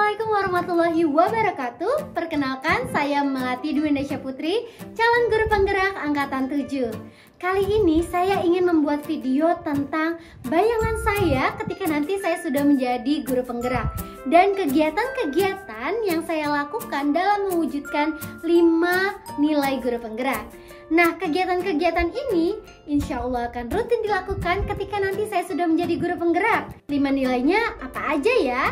Assalamualaikum warahmatullahi wabarakatuh. Perkenalkan, saya Melati Dwi Indesya Putri, calon guru penggerak angkatan 7. Kali ini saya ingin membuat video tentang bayangan saya ketika nanti saya sudah menjadi guru penggerak dan kegiatan-kegiatan yang saya lakukan dalam mewujudkan 5 nilai guru penggerak. Nah, kegiatan-kegiatan ini insya Allah akan rutin dilakukan ketika nanti saya sudah menjadi guru penggerak. 5 nilainya apa aja ya?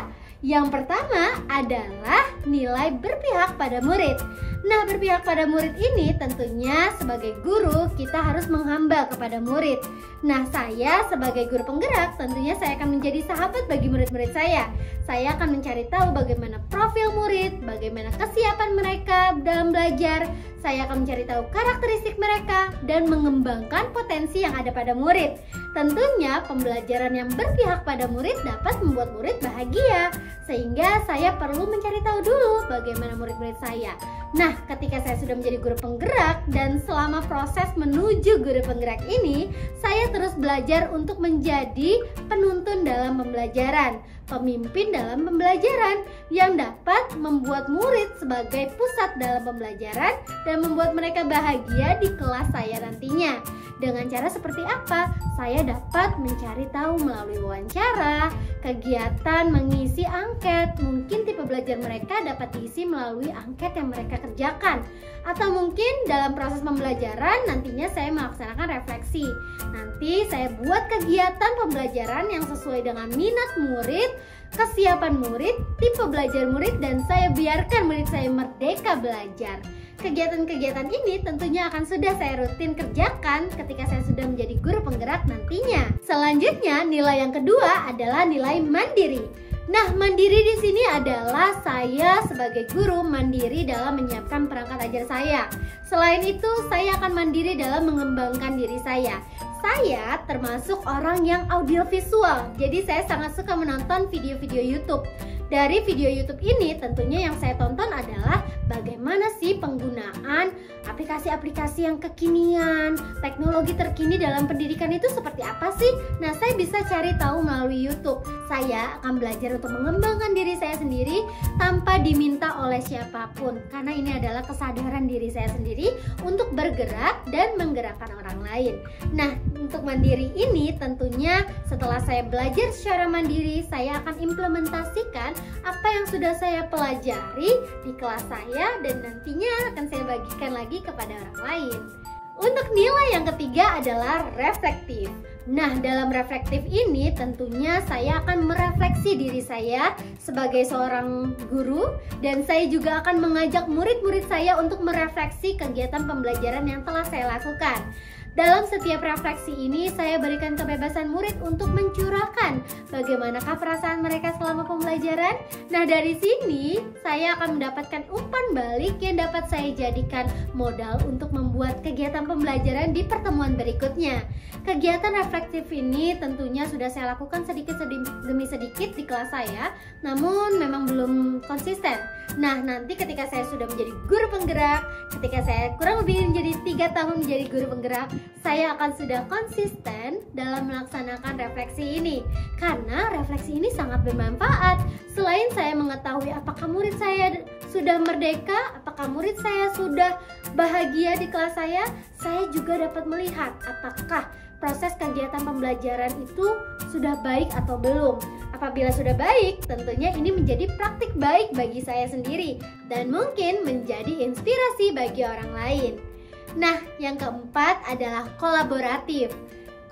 Yang pertama adalah nilai berpihak pada murid. Nah, berpihak pada murid ini tentunya sebagai guru kita harus menghamba kepada murid. Nah, saya sebagai guru penggerak tentunya saya akan menjadi sahabat bagi murid-murid saya. Saya akan mencari tahu bagaimana profil murid, bagaimana kesiapan mereka dalam belajar. Saya akan mencari tahu karakteristik mereka dan mengembangkan potensi yang ada pada murid. Tentunya pembelajaran yang berpihak pada murid dapat membuat murid bahagia. Sehingga saya perlu mencari tahu dulu bagaimana murid-murid saya. Nah, ketika saya sudah menjadi guru penggerak dan selama proses menuju guru penggerak ini, saya terus belajar untuk menjadi penuntun dalam pembelajaran, pemimpin dalam pembelajaran yang dapat membuat murid sebagai pusat dalam pembelajaran dan membuat mereka bahagia di kelas saya nantinya. Dengan cara seperti apa? Saya dapat mencari tahu melalui wawancara, kegiatan mengisi angket, mungkin tipe belajar mereka dapat diisi melalui angket yang mereka kerjakan. Atau mungkin dalam proses pembelajaran nantinya saya melaksanakan refleksi. Nanti saya buat kegiatan pembelajaran yang sesuai dengan minat murid, kesiapan murid, tipe belajar murid, dan saya biarkan murid saya merdeka belajar. Kegiatan-kegiatan ini tentunya akan sudah saya rutin kerjakan ketika saya sudah menjadi guru penggerak nantinya. Selanjutnya, nilai yang kedua adalah nilai mandiri. Nah, mandiri di sini adalah saya sebagai guru mandiri dalam menyiapkan perangkat ajar saya. Selain itu, saya akan mandiri dalam mengembangkan diri saya. Saya termasuk orang yang audiovisual, jadi saya sangat suka menonton video-video YouTube. Dari video YouTube ini tentunya yang saya tonton adalah bagaimana sih penggunaan aplikasi-aplikasi yang kekinian, teknologi terkini dalam pendidikan itu seperti apa sih? Nah, saya bisa cari tahu melalui YouTube. Saya akan belajar untuk mengembangkan diri saya sendiri tanpa diminta oleh siapapun, karena ini adalah kesadaran diri saya sendiri untuk bergerak dan menggerakkan orang lain. Nah, untuk mandiri ini tentunya setelah saya belajar secara mandiri, saya akan implementasikan apa yang sudah saya pelajari di kelas saya dan nantinya akan saya bagikan lagi kepada orang lain. Untuk nilai yang ketiga adalah reflektif. Nah, dalam reflektif ini tentunya saya akan merefleksi diri saya sebagai seorang guru dan saya juga akan mengajak murid-murid saya untuk merefleksi kegiatan pembelajaran yang telah saya lakukan. Dalam setiap refleksi ini, saya berikan kebebasan murid untuk mencurahkan bagaimanakah perasaan mereka selama pembelajaran. Nah, dari sini saya akan mendapatkan umpan balik yang dapat saya jadikan modal untuk membuat kegiatan pembelajaran di pertemuan berikutnya. Kegiatan reflektif ini tentunya sudah saya lakukan sedikit demi sedikit di kelas saya, namun memang belum konsisten. Nah, nanti ketika saya sudah menjadi guru penggerak, ketika saya kurang lebih menjadi 3 tahun menjadi guru penggerak, saya akan sudah konsisten dalam melaksanakan refleksi ini. Karena refleksi ini sangat bermanfaat. Selain saya mengetahui apakah murid saya sudah merdeka, apakah murid saya sudah bahagia di kelas saya juga dapat melihat apakah proses kegiatan pembelajaran itu sudah baik atau belum. Apabila sudah baik, tentunya ini menjadi praktik baik bagi saya sendiri dan mungkin menjadi inspirasi bagi orang lain. Nah, yang keempat adalah kolaboratif.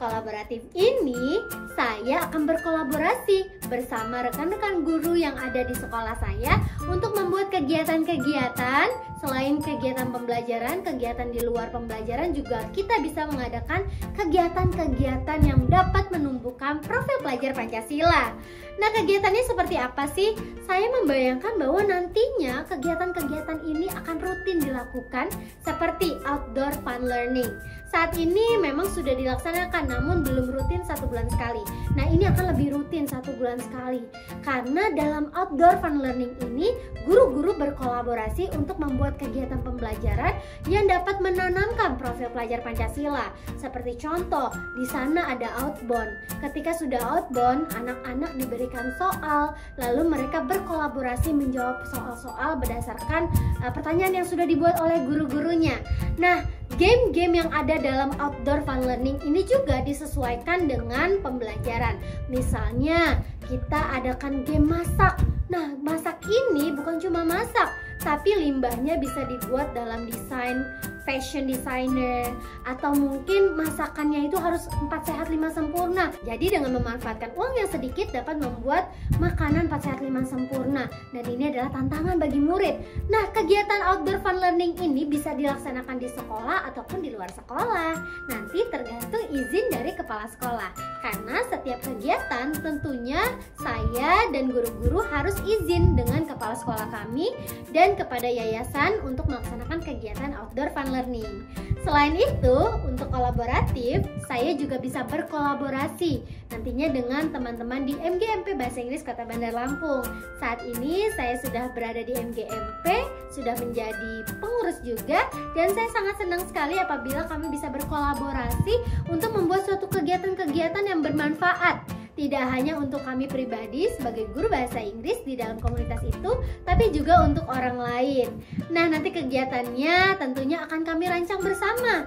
Kolaboratif ini saya akan berkolaborasi bersama rekan-rekan guru yang ada di sekolah saya untuk membuat kegiatan-kegiatan. Selain kegiatan pembelajaran, kegiatan di luar pembelajaran juga kita bisa mengadakan kegiatan-kegiatan yang dapat menumbuhkan profil pelajar Pancasila. Nah, kegiatannya seperti apa sih? Saya membayangkan bahwa nantinya kegiatan-kegiatan ini akan rutin dilakukan seperti outdoor fun learning. saat ini memang sudah dilaksanakan, namun belum rutin 1 bulan sekali. Nah, ini akan lebih rutin 1 bulan sekali, karena dalam outdoor fun learning ini guru-guru berkolaborasi untuk membuat kegiatan pembelajaran yang dapat menanamkan profil pelajar Pancasila. Seperti contoh, di sana ada outbound. Ketika sudah outbound, anak-anak diberikan soal, lalu mereka berkolaborasi menjawab soal-soal berdasarkan pertanyaan yang sudah dibuat oleh guru-gurunya. Nah, game-game yang ada dalam outdoor fun learning ini juga disesuaikan dengan pembelajaran. Misalnya, kita adakan game masak. Nah, masak ini bukan cuma masak, tapi limbahnya bisa dibuat dalam desain fashion designer, atau mungkin masakannya itu harus 4 sehat 5 sempurna. Jadi dengan memanfaatkan uang yang sedikit dapat membuat makanan 4 sehat 5 sempurna. Dan ini adalah tantangan bagi murid. Nah, kegiatan outdoor fun learning ini bisa dilaksanakan di sekolah ataupun di luar sekolah. Nanti tergantung izin dari kepala sekolah. Karena setiap kegiatan tentunya saya dan guru-guru harus izin dengan kepala sekolah kami dan kepada yayasan untuk melaksanakan kegiatan outdoor fun learning. Selain itu, untuk kolaboratif, saya juga bisa berkolaborasi nantinya dengan teman-teman di MGMP Bahasa Inggris Kota Bandar Lampung. Saat ini saya sudah berada di MGMP, sudah menjadi pengurus juga, dan saya sangat senang sekali apabila kami bisa berkolaborasi untuk membuat suatu kegiatan-kegiatan yang bermanfaat. Tidak hanya untuk kami pribadi sebagai guru bahasa Inggris di dalam komunitas itu, tapi juga untuk orang lain. Nah, nanti kegiatannya tentunya akan kami rancang bersama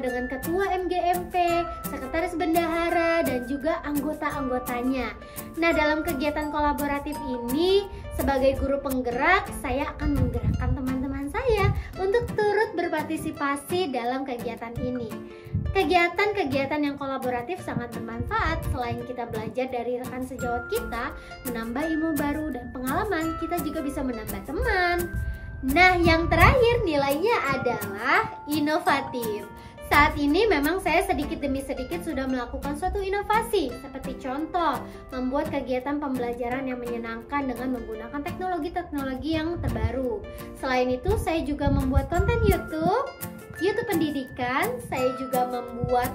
dengan ketua MGMP, sekretaris bendahara, dan juga anggota-anggotanya. Nah, dalam kegiatan kolaboratif ini, sebagai guru penggerak, saya akan menggerakkan teman-teman saya untuk turut berpartisipasi dalam kegiatan ini. Kegiatan-kegiatan yang kolaboratif sangat bermanfaat. Selain kita belajar dari rekan sejawat kita, menambah ilmu baru dan pengalaman, kita juga bisa menambah teman. Nah, yang terakhir nilainya adalah inovatif. Saat ini memang saya sedikit demi sedikit sudah melakukan suatu inovasi. Seperti contoh, membuat kegiatan pembelajaran yang menyenangkan dengan menggunakan teknologi-teknologi yang terbaru. Selain itu, saya juga membuat konten YouTube pendidikan. Saya juga membuat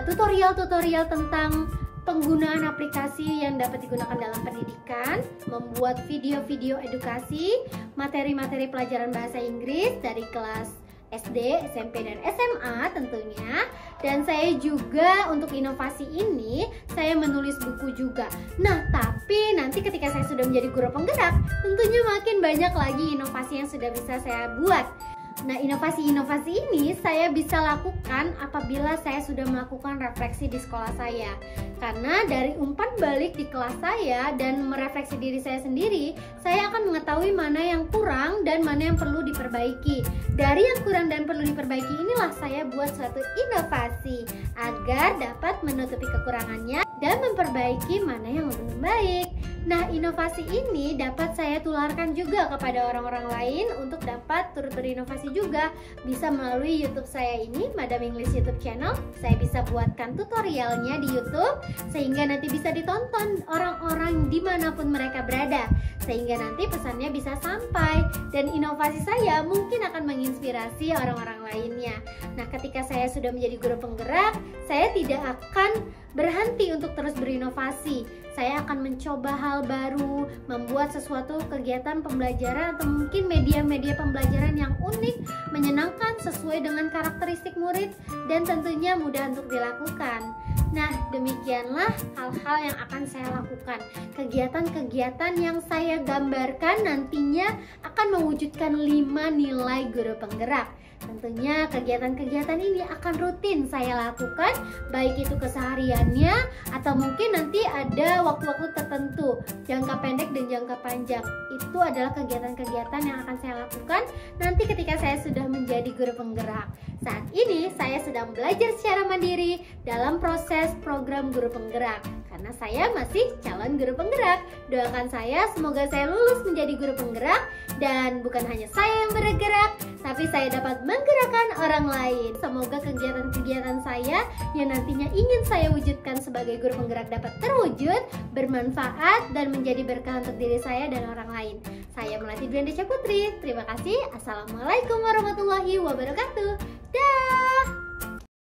tutorial-tutorial tentang penggunaan aplikasi yang dapat digunakan dalam pendidikan, membuat video-video edukasi, materi-materi pelajaran bahasa Inggris dari kelas SD, SMP, dan SMA tentunya. Dan saya juga untuk inovasi ini, saya menulis buku juga. Nah, tapi nanti ketika saya sudah menjadi guru penggerak, tentunya makin banyak lagi inovasi yang sudah bisa saya buat. Nah, inovasi-inovasi ini saya bisa lakukan apabila saya sudah melakukan refleksi di sekolah saya. Karena dari umpan balik di kelas saya dan merefleksi diri saya sendiri, saya akan mengetahui mana yang kurang dan mana yang perlu diperbaiki. Dari yang kurang dan perlu diperbaiki inilah saya buat suatu inovasi agar dapat menutupi kekurangannya dan memperbaiki mana yang belum baik. Nah, inovasi ini dapat saya tularkan juga kepada orang-orang lain untuk dapat turut berinovasi juga. Bisa melalui YouTube saya ini, Madam English YouTube channel. Saya bisa buatkan tutorialnya di YouTube sehingga nanti bisa ditonton orang-orang dimanapun mereka berada, sehingga nanti pesannya bisa sampai dan inovasi saya mungkin akan menginspirasi orang-orang lainnya. Nah, ketika saya sudah menjadi guru penggerak, saya tidak akan berhenti untuk terus berinovasi. Saya akan mencoba hal baru, membuat sesuatu kegiatan pembelajaran atau mungkin media-media pembelajaran yang unik, menyenangkan sesuai dengan karakteristik murid dan tentunya mudah untuk dilakukan. Nah, demikianlah hal-hal yang akan saya lakukan. Kegiatan-kegiatan yang saya gambarkan nantinya akan mewujudkan 5 nilai guru penggerak. Tentunya kegiatan-kegiatan ini akan rutin saya lakukan, baik itu kesehariannya atau mungkin nanti ada waktu-waktu tertentu, jangka pendek dan jangka panjang. Itu adalah kegiatan-kegiatan yang akan saya lakukan nanti ketika saya sudah menjadi guru penggerak. Saat ini saya sedang belajar secara mandiri dalam proses program guru penggerak, karena saya masih calon guru penggerak. Doakan saya semoga saya lulus menjadi guru penggerak dan bukan hanya saya yang bergerak, tapi saya dapat menggerakkan orang lain. Semoga kegiatan-kegiatan saya yang nantinya ingin saya wujudkan sebagai guru penggerak dapat terwujud, bermanfaat, dan menjadi berkah untuk diri saya dan orang lain. Saya Melati Dwi Andesya Putri. Terima kasih. Assalamualaikum warahmatullahi wabarakatuh. Dah.